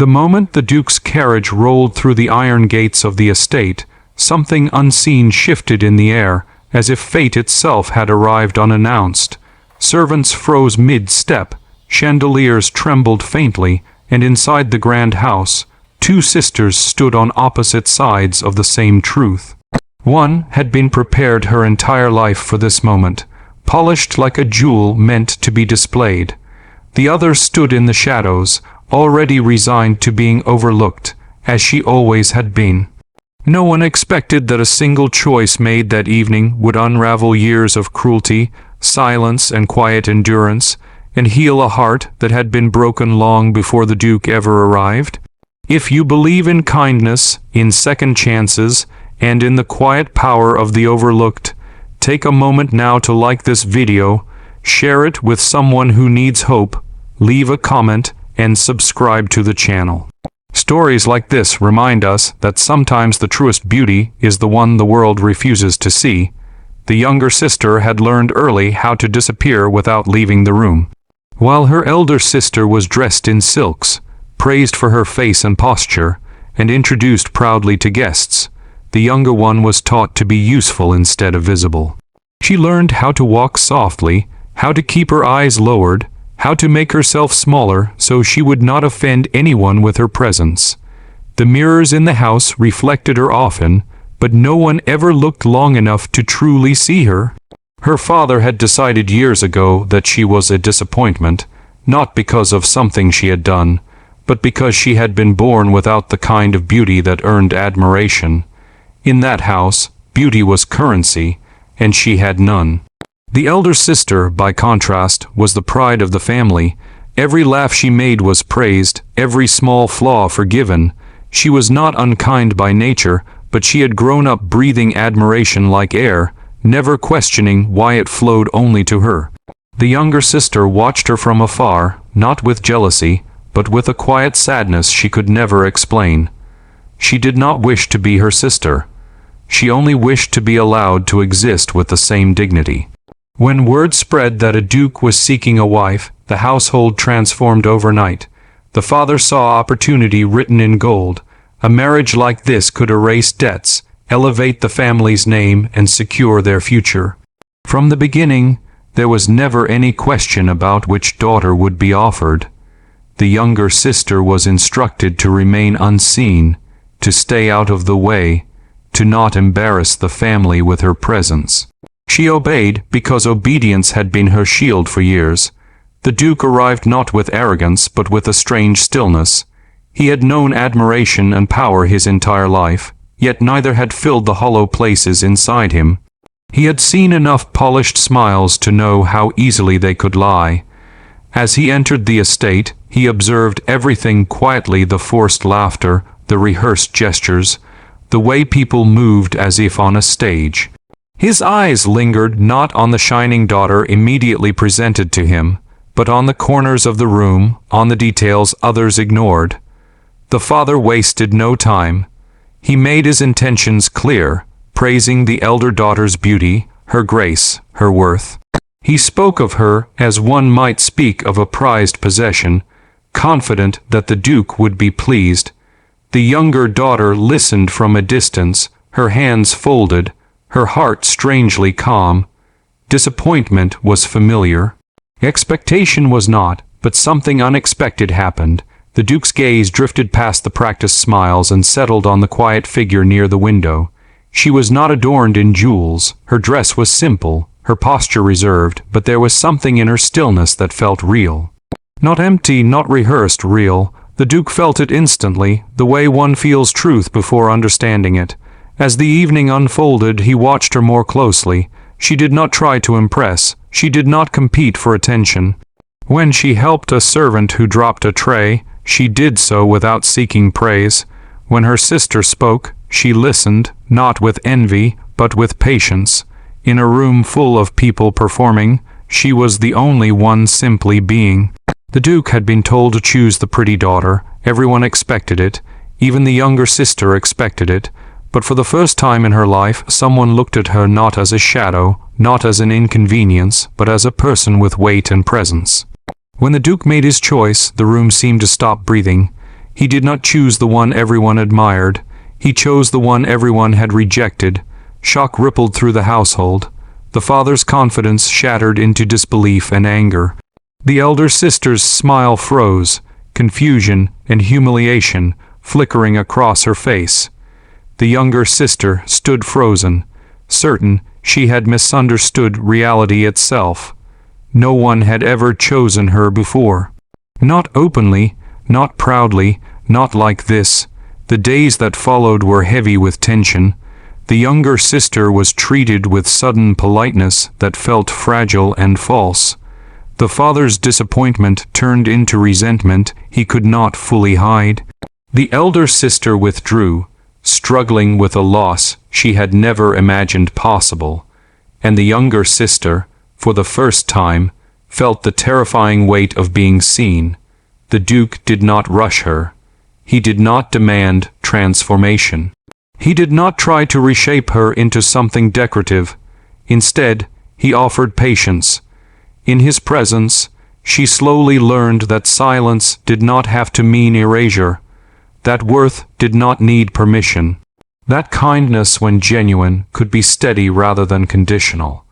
The moment the Duke's carriage rolled through the iron gates of the estate, something unseen shifted in the air, as if fate itself had arrived unannounced. Servants froze mid-step, chandeliers trembled faintly, and inside the grand house, two sisters stood on opposite sides of the same truth. One had been prepared her entire life for this moment, polished like a jewel meant to be displayed. The other stood in the shadows, already resigned to being overlooked, as she always had been. No one expected that a single choice made that evening would unravel years of cruelty, silence, and quiet endurance, and heal a heart that had been broken long before the Duke ever arrived. If you believe in kindness, in second chances, and in the quiet power of the overlooked, take a moment now to like this video, share it with someone who needs hope, leave a comment, and subscribe to the channel. Stories like this remind us that sometimes the truest beauty is the one the world refuses to see. The younger sister had learned early how to disappear without leaving the room. While her elder sister was dressed in silks, praised for her face and posture, and introduced proudly to guests, the younger one was taught to be useful instead of visible. She learned how to walk softly, how to keep her eyes lowered, how to make herself smaller so she would not offend anyone with her presence. The mirrors in the house reflected her often, but no one ever looked long enough to truly see her. Her father had decided years ago that she was a disappointment, not because of something she had done, but because she had been born without the kind of beauty that earned admiration. In that house, beauty was currency, and she had none. The elder sister, by contrast, was the pride of the family. Every laugh she made was praised, every small flaw forgiven. She was not unkind by nature, but she had grown up breathing admiration like air, never questioning why it flowed only to her. The younger sister watched her from afar, not with jealousy, but with a quiet sadness she could never explain. She did not wish to be her sister. She only wished to be allowed to exist with the same dignity. When word spread that a duke was seeking a wife, the household transformed overnight. The father saw opportunity written in gold. A marriage like this could erase debts, elevate the family's name, and secure their future. From the beginning, there was never any question about which daughter would be offered. The younger sister was instructed to remain unseen, to stay out of the way, to not embarrass the family with her presence. She obeyed because obedience had been her shield for years. The Duke arrived not with arrogance, but with a strange stillness. He had known admiration and power his entire life, yet neither had filled the hollow places inside him. He had seen enough polished smiles to know how easily they could lie. As he entered the estate, he observed everything quietly: the forced laughter, the rehearsed gestures, the way people moved as if on a stage. His eyes lingered not on the shining daughter immediately presented to him, but on the corners of the room, on the details others ignored. The father wasted no time. He made his intentions clear, praising the elder daughter's beauty, her grace, her worth. He spoke of her as one might speak of a prized possession, confident that the Duke would be pleased. The younger daughter listened from a distance, her hands folded, her heart strangely calm. Disappointment was familiar. Expectation was not, but something unexpected happened. The Duke's gaze drifted past the practiced smiles and settled on the quiet figure near the window. She was not adorned in jewels. Her dress was simple, her posture reserved, but there was something in her stillness that felt real. Not empty, not rehearsed, real. The Duke felt it instantly, the way one feels truth before understanding it. As the evening unfolded, he watched her more closely. She did not try to impress. She did not compete for attention. When she helped a servant who dropped a tray, she did so without seeking praise. When her sister spoke, she listened, not with envy, but with patience. In a room full of people performing, she was the only one simply being. The Duke had been told to choose the pretty daughter. Everyone expected it. Even the younger sister expected it. But for the first time in her life, someone looked at her not as a shadow, not as an inconvenience, but as a person with weight and presence. When the Duke made his choice, the room seemed to stop breathing. He did not choose the one everyone admired. He chose the one everyone had rejected. Shock rippled through the household. The father's confidence shattered into disbelief and anger. The elder sister's smile froze, confusion and humiliation flickering across her face. The younger sister stood frozen, certain she had misunderstood reality itself. No one had ever chosen her before. Not openly, not proudly, not like this. The days that followed were heavy with tension. The younger sister was treated with sudden politeness that felt fragile and false. The father's disappointment turned into resentment he could not fully hide. The elder sister withdrew, struggling with a loss she had never imagined possible, and the younger sister, for the first time, felt the terrifying weight of being seen. The Duke did not rush her. He did not demand transformation. He did not try to reshape her into something decorative. Instead, he offered patience. In his presence, she slowly learned that silence did not have to mean erasure, that worth did not need permission, that kindness, when genuine, could be steady rather than conditional.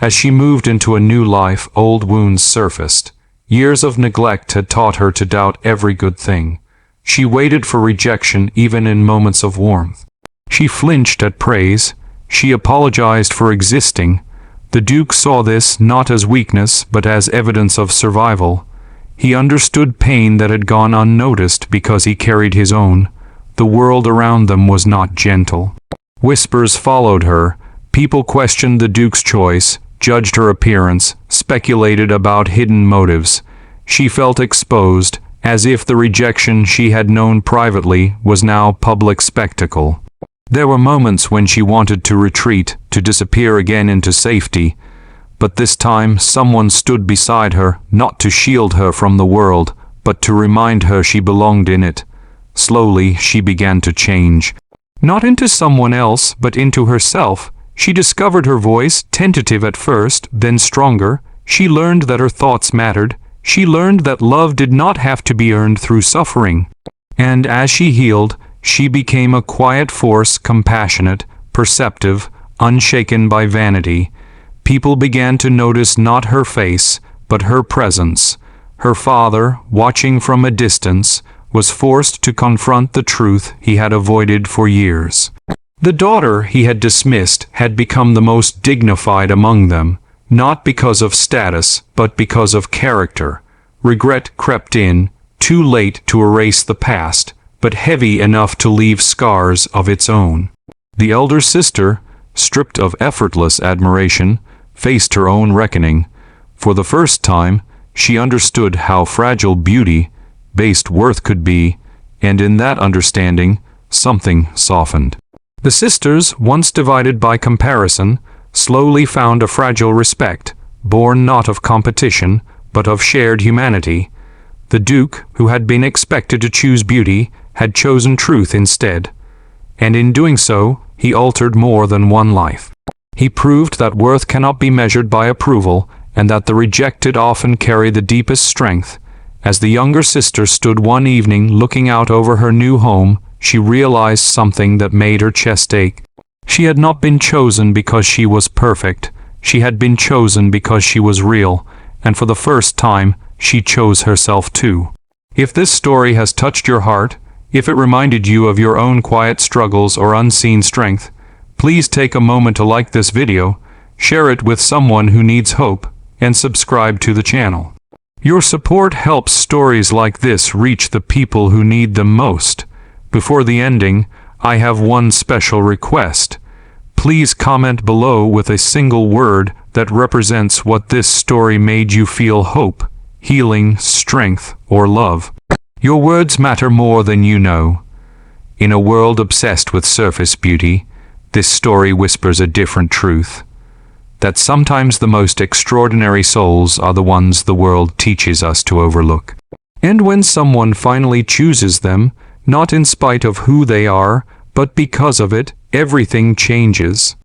As she moved into a new life, old wounds surfaced. Years of neglect had taught her to doubt every good thing. She waited for rejection even in moments of warmth. She flinched at praise. She apologized for existing. The Duke saw this not as weakness but as evidence of survival. He understood pain that had gone unnoticed because he carried his own. The world around them was not gentle. Whispers followed her. People questioned the Duke's choice, judged her appearance, speculated about hidden motives. She felt exposed, as if the rejection she had known privately was now public spectacle. There were moments when she wanted to retreat, to disappear again into safety, but this time someone stood beside her, not to shield her from the world, but to remind her she belonged in it. Slowly she began to change. Not into someone else, but into herself. She discovered her voice, tentative at first, then stronger. She learned that her thoughts mattered. She learned that love did not have to be earned through suffering. And as she healed, she became a quiet force, compassionate, perceptive, unshaken by vanity. People began to notice not her face, but her presence. Her father, watching from a distance, was forced to confront the truth he had avoided for years. The daughter he had dismissed had become the most dignified among them, not because of status, but because of character. Regret crept in, too late to erase the past, but heavy enough to leave scars of its own. The elder sister, stripped of effortless admiration, faced her own reckoning. For the first time, she understood how fragile beauty-based worth could be, and in that understanding, something softened. The sisters, once divided by comparison, slowly found a fragile respect, born not of competition, but of shared humanity. The Duke, who had been expected to choose beauty, had chosen truth instead, and in doing so, he altered more than one life. He proved that worth cannot be measured by approval, and that the rejected often carry the deepest strength. As the younger sister stood one evening looking out over her new home, she realized something that made her chest ache. She had not been chosen because she was perfect. She had been chosen because she was real, and for the first time, she chose herself too. If this story has touched your heart, if it reminded you of your own quiet struggles or unseen strength, please take a moment to like this video, share it with someone who needs hope, and subscribe to the channel. Your support helps stories like this reach the people who need them most. Before the ending, I have one special request. Please comment below with a single word that represents what this story made you feel: hope, healing, strength, or love. Your words matter more than you know. In a world obsessed with surface beauty, this story whispers a different truth. That sometimes the most extraordinary souls are the ones the world teaches us to overlook. And when someone finally chooses them, not in spite of who they are, but because of it, everything changes.